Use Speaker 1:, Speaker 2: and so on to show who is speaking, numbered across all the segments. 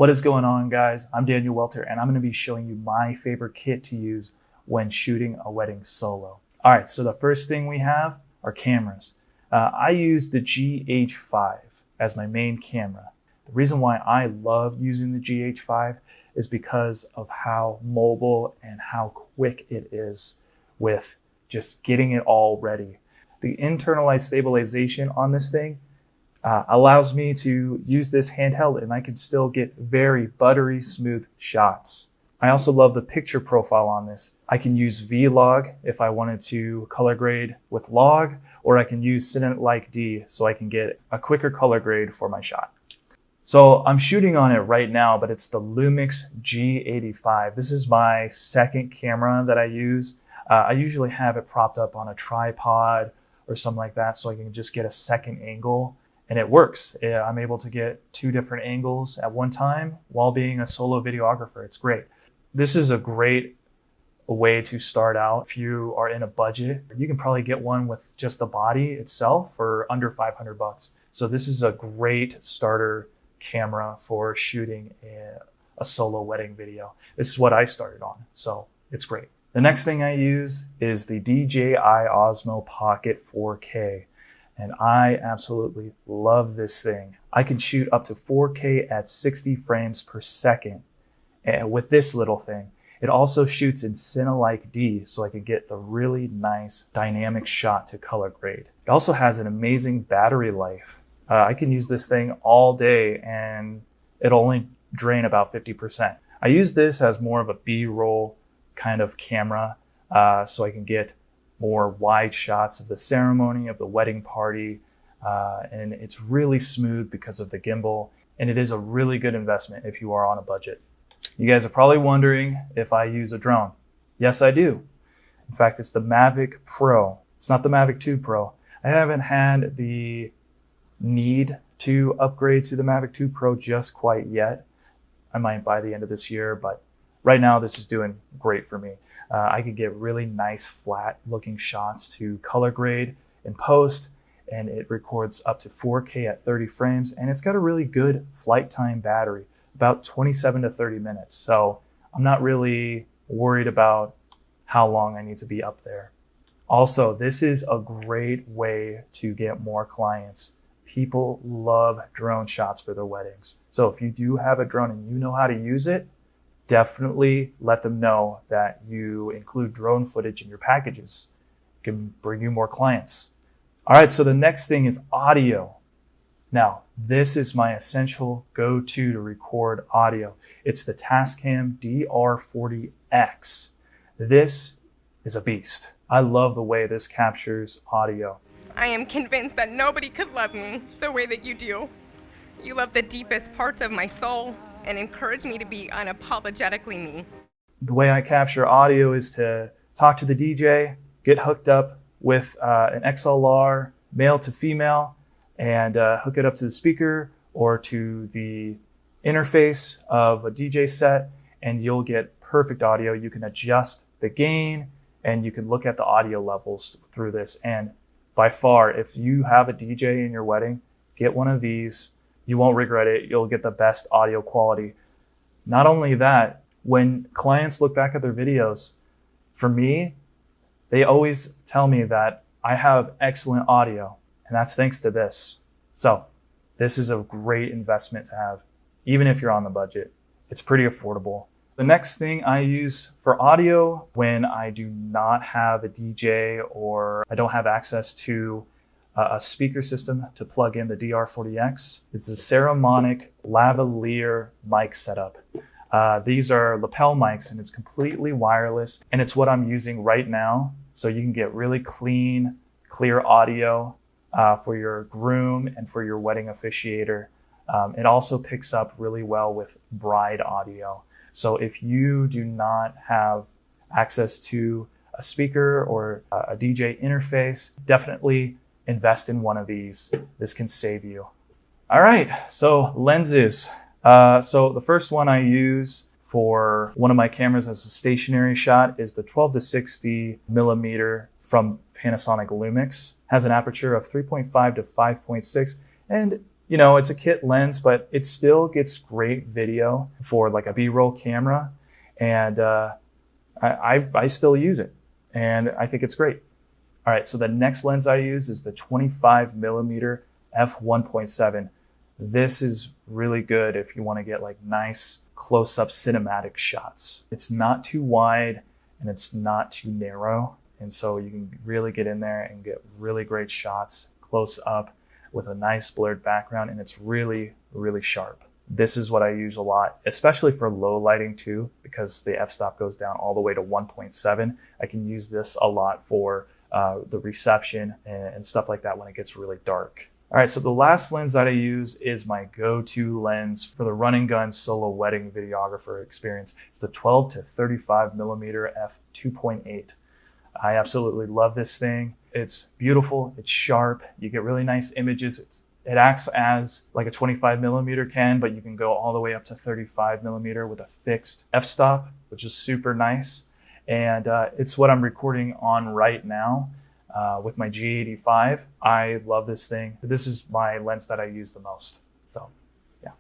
Speaker 1: What is going on, guys? I'm Daniel Welter, and I'm going to be showing you my favorite kit to use when shooting a wedding solo. All right, so the first thing we have are cameras. I use the GH5 as my main camera. The reason why I love using the GH5 is because of how mobile and how quick it is with just getting it all ready. The internalized stabilization on this thing allows me to use this handheld and I can still get very buttery smooth shots. I also love the picture profile on this. I can use V-Log if I wanted to color grade with log, or I can use CinelikeD so I can get a quicker color grade for my shot. So I'm shooting on it right now, but it's the Lumix G85. This is my second camera that I use. I usually have it propped up on a tripod or something like that so I can just get a second angle. And it works. I'm able to get two different angles at one time while being a solo videographer. It's great. This is a great way to start out. If you are in a budget, you can probably get one with just the body itself for under 500 bucks. So this is a great starter camera for shooting a solo wedding video. This is what I started on, so it's great. The next thing I use is the DJI Osmo Pocket 4K. And I absolutely love this thing. I can shoot up to 4K at 60 frames per second with this little thing. It also shoots in CinelikeD, so I can get the really nice dynamic shot to color grade. It also has an amazing battery life. I can use this thing all day and it'll only drain about 50%. I use this as more of a B-roll kind of camera, so I can get more wide shots of the ceremony, of the wedding party, and it's really smooth because of the gimbal, and it is a really good investment if you are on a budget. You guys are probably wondering if I use a drone. Yes, I do. In fact, it's the Mavic Pro. It's not the Mavic 2 Pro. I haven't had the need to upgrade to the Mavic 2 Pro just quite yet. I might by the end of this year, but right now this is doing great for me. I can get really nice flat looking shots to color grade in post, and it records up to 4K at 30 frames, and it's got a really good flight time battery, about 27 to 30 minutes. So I'm not really worried about how long I need to be up there. Also, this is a great way to get more clients. People love drone shots for their weddings. So if you do have a drone and you know how to use it, definitely let them know that you include drone footage in your packages. It can bring you more clients. All right, so the next thing is audio. Now, this is my essential go-to to record audio. It's the Tascam DR40X. This is a beast. I love the way this captures audio.
Speaker 2: I am convinced that nobody could love me the way that you do. You love the deepest parts of my soul and encourage me to be unapologetically me.
Speaker 1: The way I capture audio is to talk to the DJ, get hooked up with an XLR, male to female, and hook it up to the speaker or to the interface of a DJ set, and you'll get perfect audio. You can adjust the gain and you can look at the audio levels through this. And by far, if you have a DJ in your wedding, get one of these. You won't regret it. You'll get the best audio quality. Not only that, when clients look back at their videos, for me, they always tell me that I have excellent audio, and that's thanks to this. So this is a great investment to have, even if you're on the budget. It's pretty affordable. The next thing I use for audio when I do not have a DJ or I don't have access to a speaker system to plug in the DR40X. It's a Saramonic lavalier mic setup. These are lapel mics and it's completely wireless, and it's what I'm using right now. So you can get really clean, clear audio for your groom and for your wedding officiator. It also picks up really well with bride audio. So if you do not have access to a speaker or a DJ interface, definitely invest in one of these. This can save you. All right, so lenses. So the first one I use for one of my cameras as a stationary shot is the 12 to 60 millimeter from Panasonic Lumix. Has an aperture of 3.5 to 5.6, and you know, it's a kit lens, but it still gets great video for like a B-roll camera. And I still use it, and I think it's great. All right, so the next lens I use is the 25mm f1.7. This is really good if you want to get like nice close-up cinematic shots. It's not too wide and it's not too narrow. And so you can really get in there and get really great shots close up with a nice blurred background, and it's really, really sharp. This is what I use a lot, especially for low lighting too, because the f-stop goes down all the way to 1.7. I can use this a lot for the reception and stuff like that when it gets really dark. All right, so the last lens that I use is my go-to lens for the run and gun solo wedding videographer experience. It's the 12 to 35mm f2.8. I absolutely love this thing. It's beautiful, it's sharp, you get really nice images. It acts as like a 25mm can, but you can go all the way up to 35mm with a fixed f-stop, which is super nice. And it's what I'm recording on right now with my G85. I love this thing. This is my lens that I use the most. So, yeah.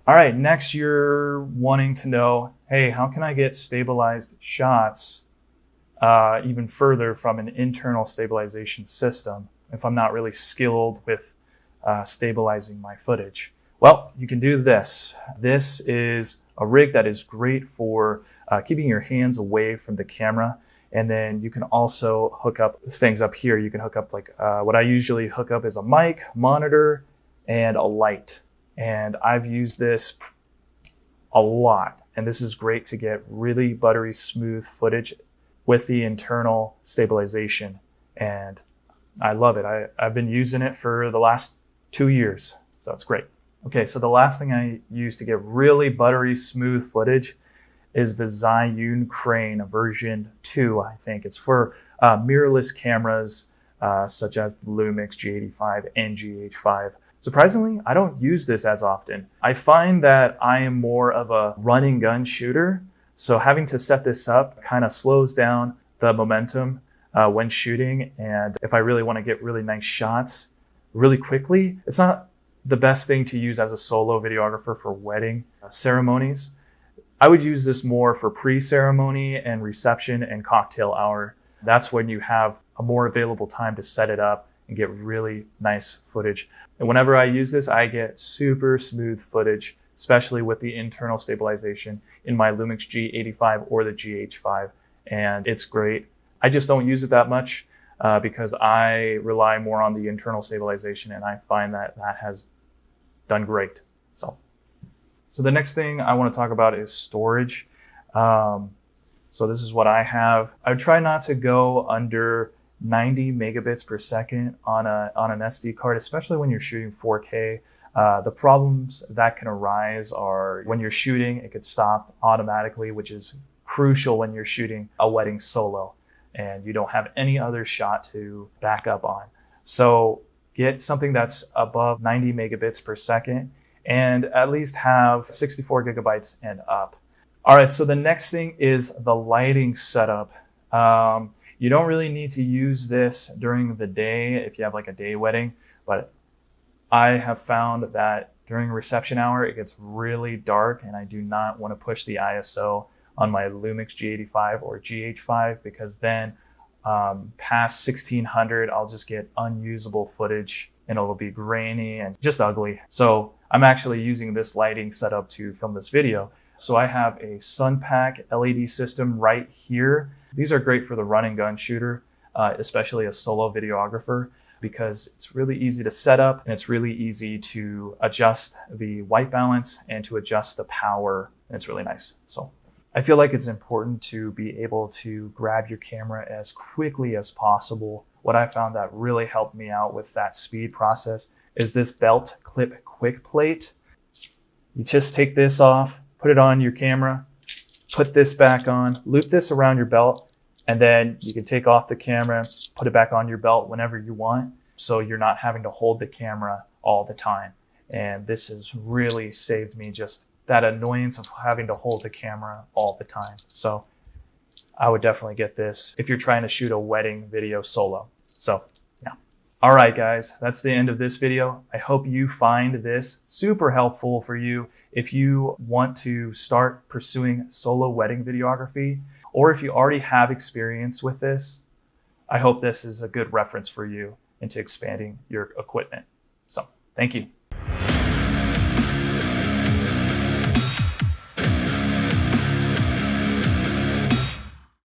Speaker 1: All right, next you're wanting to know, hey, how can I get stabilized shots even further from an internal stabilization system if I'm not really skilled with stabilizing my footage? Well, you can do this. This is a rig that is great for keeping your hands away from the camera. And then you can also hook up things up here. You can hook up like what I usually hook up is a mic, monitor, and a light. And I've used this a lot. And this is great to get really buttery smooth footage with the internal stabilization. And I love it. I've been using it for the last 2 years. So it's great. Okay, so the last thing I use to get really buttery smooth footage is the Zhiyun Crane version 2, I think. It's for mirrorless cameras such as the Lumix G85 and GH5. Surprisingly, I don't use this as often. I find that I am more of a run and gun shooter, so having to set this up kind of slows down the momentum when shooting. And if I really want to get really nice shots really quickly, it's not the best thing to use as a solo videographer for wedding ceremonies. I would use this more for pre-ceremony and reception and cocktail hour. That's when you have a more available time to set it up and get really nice footage. And whenever I use this, I get super smooth footage, especially with the internal stabilization in my Lumix G85 or the GH5. And it's great. I just don't use it that much because I rely more on the internal stabilization, and I find that that has done great. So the next thing I want to talk about is storage. So this is what I have. I would try not to go under 90 megabits per second on an SD card, especially when you're shooting 4K. The problems that can arise are when you're shooting, it could stop automatically, which is crucial when you're shooting a wedding solo and you don't have any other shot to back up on. So get something that's above 90 megabits per second and at least have 64 gigabytes and up. All right, so the next thing is the lighting setup. You don't really need to use this during the day if you have like a day wedding, but I have found that during reception hour, it gets really dark and I do not want to push the ISO on my Lumix G85 or GH5 because then past 1600, I'll just get unusable footage and it'll be grainy and just ugly. So I'm actually using this lighting setup to film this video. So I have a Sunpack LED system right here. These are great for the run and gun shooter, especially a solo videographer, because it's really easy to set up and it's really easy to adjust the white balance and to adjust the power. And it's really nice. So I feel like it's important to be able to grab your camera as quickly as possible. What I found that really helped me out with that speed process is this belt clip quick plate. You just take this off, put it on your camera, put this back on, loop this around your belt, and then you can take off the camera, put it back on your belt whenever you want. So you're not having to hold the camera all the time. And this has really saved me just that annoyance of having to hold the camera all the time. So I would definitely get this if you're trying to shoot a wedding video solo. So yeah. All right, guys, that's the end of this video. I hope you find this super helpful for you if you want to start pursuing solo wedding videography, or if you already have experience with this. I hope this is a good reference for you into expanding your equipment. So, thank you.